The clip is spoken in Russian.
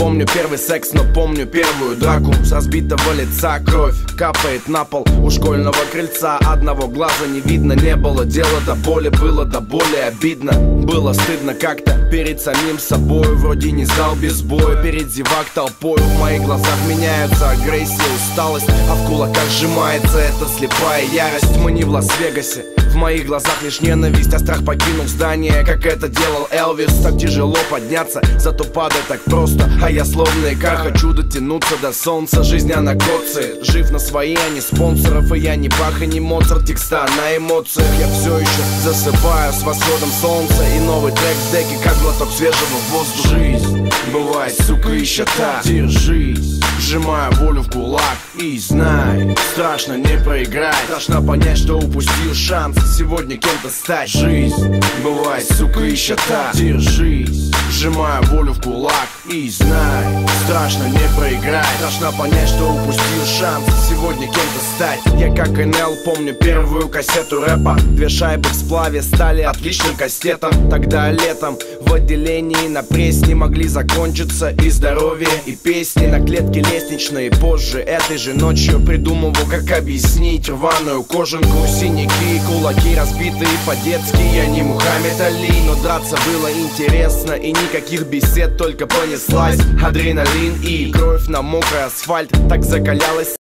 помню первый секс, но помню первую драку. С разбитого лица кровь капает на пол у школьного крыльца. Одного глаза не видно, не было дела до боли. Было до боли обидно, было стыдно как-то перед самим собой. Вроде не сдал без боя, перед зевак толпой. В моих глазах меняются агрессия, усталость, а в кулаках сжимается эта слепая ярость. Мы не в Лас-Вегасе, в моих глазах лишь ненависть, а страх покинул здание, как это делал Элвис. Так тяжело подняться, зато падать так просто. А я словно икар, хочу дотянуться до солнца. Жизнь она коцает, жив на свои, а не спонсоров. И я не Бах и не Моцарт, текста на эмоциях. Я все еще засыпаю с восходом солнца. И новый трек в деке, как глоток свежего воздуха. Жизнь бывает, сука, еще так. Держись, сжимаю волю в кулак. И знай, страшно не проиграть. Страшно понять, что упустил шанс сегодня кем-то стать. Жизнь бывает, сука, еще так. Держись, сжимаю волю в кулак. И знай, страшно не проиграть. Страшно понять, что упустил шанс сегодня кем-то стать. Я как НЛ помню первую кассету рэпа. 2 шайбы в сплаве стали отличным кастетом. Тогда летом в отделении на пресне могли закончиться и здоровье, и песни на клетке лестничной. Позже этой же ночью придумывал, как объяснить рваную кожанку, синяки, кулаки разбитые по-детски. Я не Мухаммед Али, но драться было интересно. И никаких бесед, только понеслась адреналин и кровь на мокрый асфальт. Так закалялась